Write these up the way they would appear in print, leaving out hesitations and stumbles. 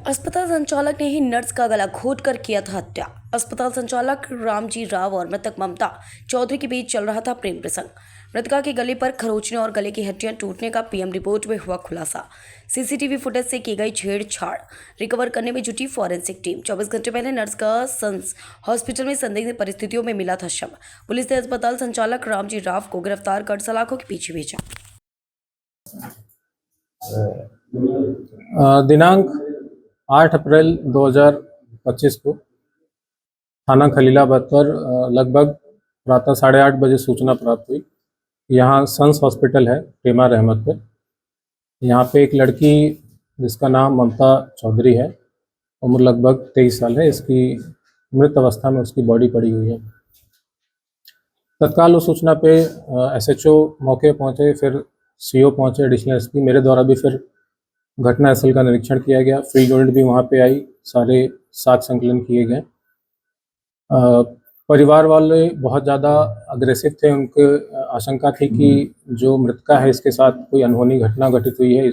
अस्पताल संचालक ने ही नर्स का गला घोंटकर किया था हत्या। अस्पताल संचालक रामजी राव और मृतक ममता चौधरी के बीच चल रहा था प्रेम प्रसंग। मृतका के गले पर खरोंचने और गले की हड्डियां टूटने का पीएम रिपोर्ट में हुआ खुलासा। सीसीटीवी फुटेज से की गई छेड़छाड़ रिकवर करने में जुटी फॉरेंसिक टीम। 24 घंटे पहले नर्स का सन्स हॉस्पिटल में संदिग्ध परिस्थितियों में मिला था शव। पुलिस ने अस्पताल संचालक रामजी राव को गिरफ्तार कर सलाखों के पीछे भेजा। दिनांक 8 अप्रैल 2025 को थाना खलीलाबाद पर लगभग प्रातः 8:30 बजे सूचना प्राप्त हुई। यहाँ सन्स हॉस्पिटल है टेमा रहमत पे। यहाँ पे एक लड़की जिसका नाम ममता चौधरी है, उम्र लगभग 23 साल है। इसकी मृत अवस्था में उसकी बॉडी पड़ी हुई है। तत्काल उस सूचना पे एसएचओ मौके पहुँचे, फिर सीओ पहुँचे, एडिशनल एसपी, मेरे द्वारा भी फिर घटना स्थल का निरीक्षण किया गया। फील्ड यूनिट भी वहाँ पे आई, सारे साक्ष्य संकलन किए गए। परिवार वाले बहुत ज़्यादा अग्रेसिव थे। उनके आशंका थी कि जो मृतका है इसके साथ कोई अनहोनी घटना घटित हुई है,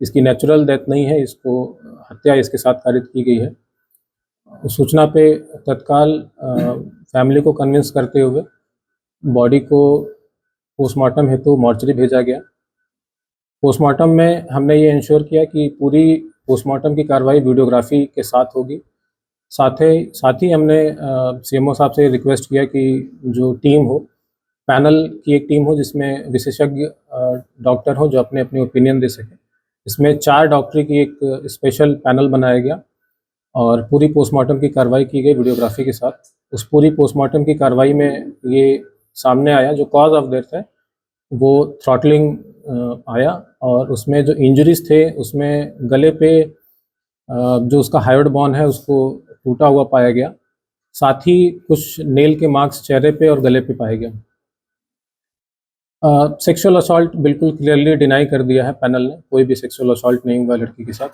इसकी नेचुरल डेथ नहीं है, इसको हत्या इसके साथ कारित की गई है। उस सूचना पे तत्काल फैमिली को कन्विंस करते हुए बॉडी को पोस्टमार्टम हेतु मॉर्चरी भेजा गया। पोस्टमार्टम में हमने ये इंश्योर किया कि पूरी पोस्टमार्टम की कार्रवाई वीडियोग्राफी के साथ होगी। साथ ही हमने सीएमओ साहब से रिक्वेस्ट किया कि जो टीम हो, पैनल की एक टीम हो जिसमें विशेषज्ञ डॉक्टर हो जो अपने अपने ओपिनियन दे सकें। इसमें 4 डॉक्टरी की एक स्पेशल पैनल बनाया गया और पूरी पोस्टमार्टम की कार्रवाई की गई वीडियोग्राफी के साथ। उस पूरी पोस्टमार्टम की कार्रवाई में ये सामने आया, जो कॉज ऑफ डेथ है वो थ्रॉटलिंग आया, और उसमें जो इंजरीज थे उसमें गले पे जो उसका हायोड बोन है उसको टूटा हुआ पाया गया। साथ ही कुछ नेल के मार्क्स चेहरे पे और गले पे पाए गए। सेक्सुअल असॉल्ट बिल्कुल क्लियरली डिनाई कर दिया है पैनल ने, कोई भी सेक्सुअल असॉल्ट नहीं हुआ लड़की के साथ।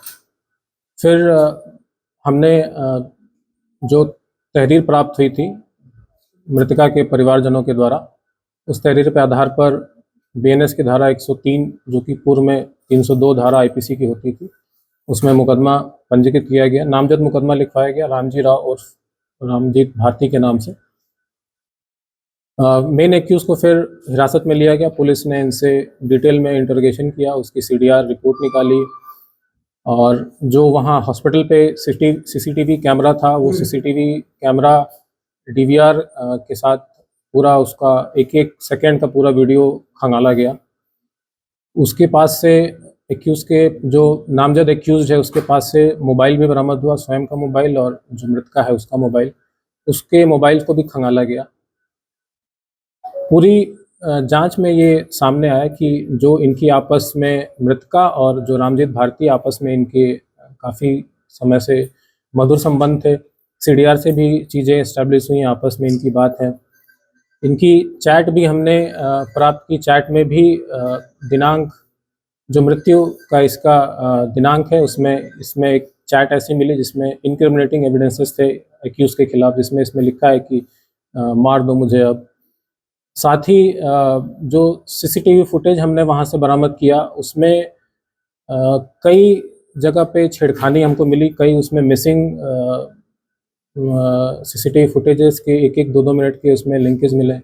फिर हमने जो तहरीर प्राप्त हुई थी मृतका के परिवारजनों के द्वारा, उस तहरीर के आधार पर बीएनएस की धारा 103 जो कि पूर्व में 302 धारा आईपीसी की होती थी, उसमें मुकदमा पंजीकृत किया गया। नामजद मुकदमा लिखवाया गया रामजी राव और रामजीत भारती के नाम से। मेन एक्यूज को फिर हिरासत में लिया गया। पुलिस ने इनसे डिटेल में इंटरोगेशन किया, उसकी सीडीआर रिपोर्ट निकाली, और जो वहाँ हॉस्पिटल पे सीसीटीवी कैमरा था वो सीसीटीवी कैमरा डीवीआर के साथ पूरा उसका एक सेकेंड का पूरा वीडियो खंगाला गया। उसके पास से एक्यूज के जो नामजद एक्यूज है उसके पास से मोबाइल भी बरामद हुआ, स्वयं का मोबाइल और जो मृतका है उसका मोबाइल, उसके मोबाइल को भी खंगाला गया। पूरी जांच में ये सामने आया कि जो इनकी आपस में मृतका और जो रामजीत भारती आपस में इनके काफ़ी समय से मधुर संबंध थे। सीडीआर से भी चीज़ें इस्टेब्लिश हुई, आपस में इनकी बात है। इनकी चैट भी हमने प्राप्त की। चैट में भी दिनांक जो मृत्यु का इसका दिनांक है इसमें एक चैट ऐसी मिली जिसमें इनक्रिमिनेटिंग एविडेंसेस थे एक्यूज के खिलाफ, जिसमें इसमें लिखा है कि मार दो मुझे अब। साथ ही जो सीसीटीवी फुटेज हमने वहाँ से बरामद किया उसमें कई जगह पे छेड़खानी हमको मिली, कई उसमें मिसिंग सीसीटीवी फुटेजेस के 1-1, 2-2 मिनट के उसमें लिंकेज मिले।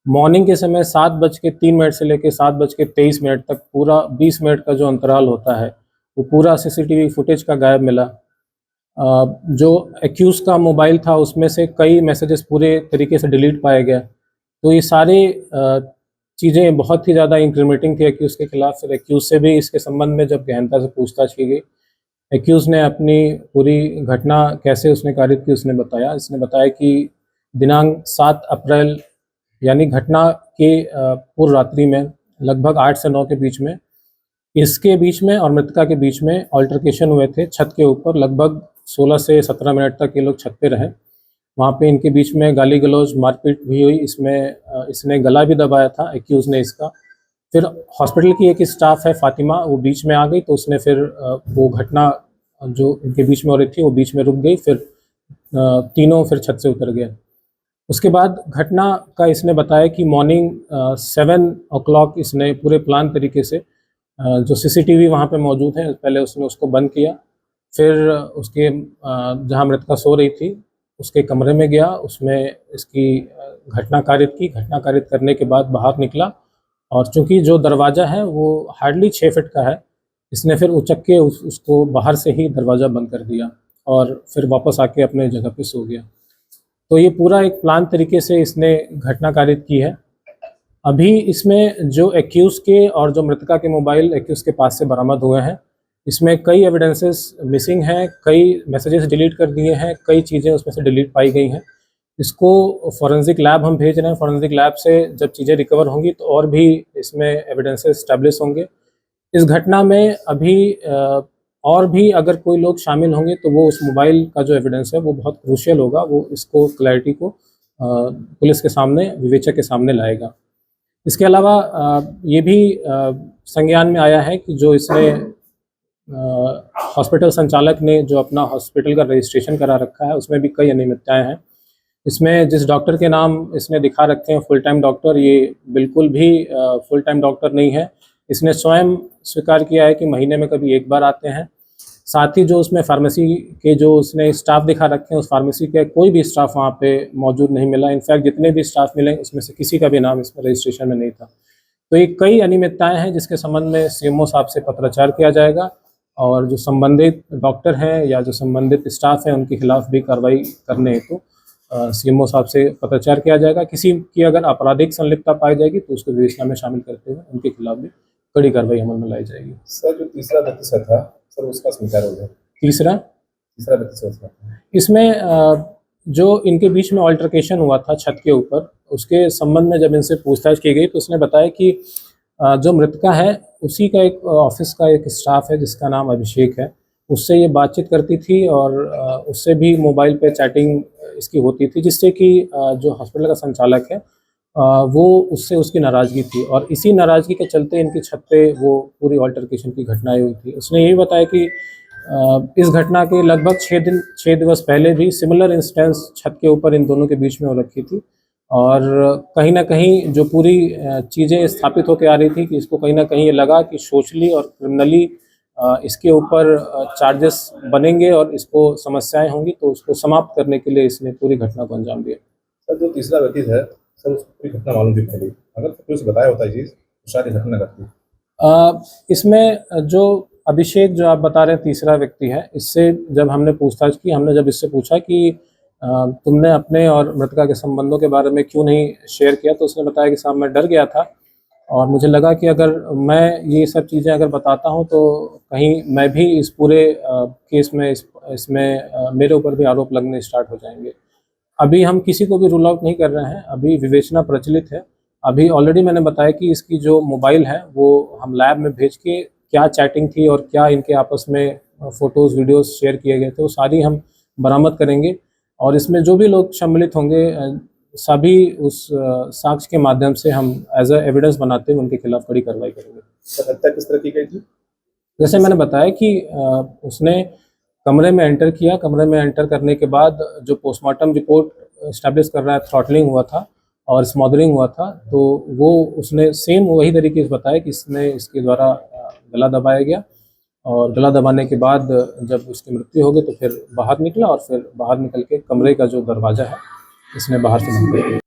मॉर्निंग के समय 7:03 से लेकर 7:23 तक पूरा 20 मिनट का जो अंतराल होता है वो पूरा सीसीटीवी फुटेज का गायब मिला। जो एक्यूज का मोबाइल था उसमें से कई मैसेजेस पूरे तरीके से डिलीट पाए गए। तो ये सारे चीज़ें बहुत ही ज़्यादा इंक्रिमिनेटिंग थी एक्यूज के खिलाफ। फिर एक्यूज से भी इसके संबंध में जब गहनता से पूछताछ की गई, एक्यूज ने अपनी पूरी घटना कैसे उसने कारित की उसने बताया। इसने बताया कि दिनांक 7 अप्रैल यानी घटना के पूर्व रात्रि में लगभग 8 से 9 के बीच में इसके बीच में और मृतका के बीच में अल्टरकेशन हुए थे छत के ऊपर। लगभग 16 से 17 मिनट तक ये लोग छत पे रहे। वहाँ पे इनके बीच में गाली गलौज मारपीट भी हुई। इसने गला भी दबाया था एक्यूज ने इसका। फिर हॉस्पिटल की एक स्टाफ है फातिमा, वो बीच में आ गई, तो उसने फिर वो घटना जो इनके बीच में हो रही थी वो बीच में रुक गई। फिर तीनों फिर छत से उतर गए। उसके बाद घटना का इसने बताया कि मॉर्निंग 7 o'clock इसने पूरे प्लान तरीके से जो सीसीटीवी वहाँ पे मौजूद है पहले उसने उसको बंद किया। फिर उसके जहाँ मृतका सो रही थी उसके कमरे में गया, उसमें इसकी घटना कारित की। घटना कारित करने के बाद बाहर निकला और चूँकि जो दरवाज़ा है वो हार्डली 6 फीट का है, इसने फिर उचक के उसको बाहर से ही दरवाज़ा बंद कर दिया और फिर वापस आके अपने जगह पे सो गया। तो ये पूरा एक प्लान तरीके से इसने घटना कारित की है। अभी इसमें जो एक्यूज़ के और जो मृतका के मोबाइल एक्यूज़ के पास से बरामद हुए हैं, इसमें कई एविडेंसेस मिसिंग हैं, कई मैसेजेस डिलीट कर दिए हैं, कई चीज़ें उसमें से डिलीट पाई गई हैं। इसको फॉरेंसिक लैब हम भेज रहे हैं। फॉरेंसिक लैब से जब चीज़ें रिकवर होंगी तो और भी इसमें एविडेंसेस एस्टैब्लिश होंगे। इस घटना में अभी और भी अगर कोई लोग शामिल होंगे तो वो उस मोबाइल का जो एविडेंस है वो बहुत क्रूशियल होगा, वो इसको क्लैरिटी को पुलिस के सामने, विवेचक के सामने लाएगा। इसके अलावा ये भी संज्ञान में आया है कि जो इसने हॉस्पिटल संचालक ने जो अपना हॉस्पिटल का रजिस्ट्रेशन करा रखा है उसमें भी कई अनियमितताएं हैं। इसमें जिस डॉक्टर के नाम इसने दिखा रखे हैं फुल टाइम डॉक्टर, ये बिल्कुल भी फुल टाइम डॉक्टर नहीं है। इसने स्वयं स्वीकार किया है कि महीने में कभी एक बार आते हैं। साथ ही जो उसमें फार्मेसी के जो उसने स्टाफ दिखा रखे हैं, उस फार्मेसी के कोई भी स्टाफ वहाँ पे मौजूद नहीं मिला। इनफैक्ट जितने भी स्टाफ मिले उसमें से किसी का भी नाम इसमें रजिस्ट्रेशन में नहीं था। तो ये कई अनियमितताएं हैं जिसके संबंध में सीएमओ साहब से पत्राचार किया जाएगा और जो संबंधित डॉक्टर हैं या जो संबंधित स्टाफ है उनके खिलाफ भी कार्रवाई करने हेतु सीएमओ साहब से पत्राचार किया जाएगा। किसी की अगर आपराधिक संलिप्तता पाई जाएगी तो उसको विवेचना में शामिल करते हुए उनके खिलाफ भी कड़ी कार्रवाई अमल में लाई जाएगी। सर जो तीसरा व्यक्ति था सर उसका स्वीकार हो गया। तीसरा व्यक्ति इसमें जो इनके बीच में अल्टरकेशन हुआ था छत के ऊपर, उसके संबंध में जब इनसे पूछताछ की गई तो उसने बताया कि जो मृतका है उसी का एक ऑफिस का एक स्टाफ है जिसका नाम अभिषेक है, उससे ये बातचीत करती थी और उससे भी मोबाइल पे चैटिंग इसकी होती थी, जिससे कि जो हॉस्पिटल का संचालक है वो उससे उसकी नाराज़गी थी और इसी नाराज़गी के चलते इनकी छत पे वो पूरी अल्टरकेशन की घटनाएं हुई थी। उसने यही बताया कि इस घटना के लगभग 6 दिवस पहले भी सिमिलर इंसिडेंट्स छत के ऊपर इन दोनों के बीच में हो रखी थी और कहीं ना कहीं जो पूरी चीज़ें स्थापित होकर आ रही थी कि इसको कहीं ना कहीं ये लगा कि सोशली और क्रिमिनली इसके ऊपर चार्जेस बनेंगे और इसको समस्याएं होंगी, तो उसको समाप्त करने के लिए इसने पूरी घटना को अंजाम दिया। सर जो तीसरा व्यक्ति है सर उसको पूरी घटना मालूम थी पहले, अगर पुलिस बताया होता चीज़ तो शायद घटना घटती। इसमें जो अभिषेक जो आप बता रहे हैं तीसरा व्यक्ति है, इससे जब हमने पूछताछ की, हमने जब इससे पूछा कि तुमने अपने और मृतका के संबंधों के बारे में क्यों नहीं शेयर किया, तो उसने बताया कि साहब मैं डर गया था और मुझे लगा कि अगर मैं ये सब चीज़ें अगर बताता हूँ तो कहीं मैं भी इस पूरे केस में इसमें मेरे ऊपर भी आरोप लगने स्टार्ट हो जाएंगे। अभी हम किसी को भी रूल आउट नहीं कर रहे हैं, अभी विवेचना प्रचलित है। अभी ऑलरेडी मैंने बताया कि इसकी जो मोबाइल है वो हम लैब में भेज के क्या चैटिंग थी और क्या इनके आपस में फ़ोटोज़ वीडियोज़ शेयर किए गए थे वो सारी हम बरामद करेंगे और इसमें जो भी लोग सम्मिलित होंगे सभी उस साक्ष्य के माध्यम से हम एज अ एविडेंस बनाते हुए उनके खिलाफ कड़ी कार्रवाई करेंगे। सर हत्या किस तरह की गई थी? जैसे मैंने बताया कि उसने कमरे में एंटर किया, कमरे में एंटर करने के बाद जो पोस्टमार्टम रिपोर्ट इस्टेब्लिश कर रहा है थ्रॉटलिंग हुआ था और स्मॉदरिंग हुआ था, तो वो उसने सेम वही तरीके से बताया कि इसके द्वारा गला दबाया गया और गला दबाने के बाद जब उसकी मृत्यु हो गई तो फिर बाहर निकला और फिर बाहर निकल के कमरे का जो दरवाज़ा है इसने बाहर से बंद कर दिया।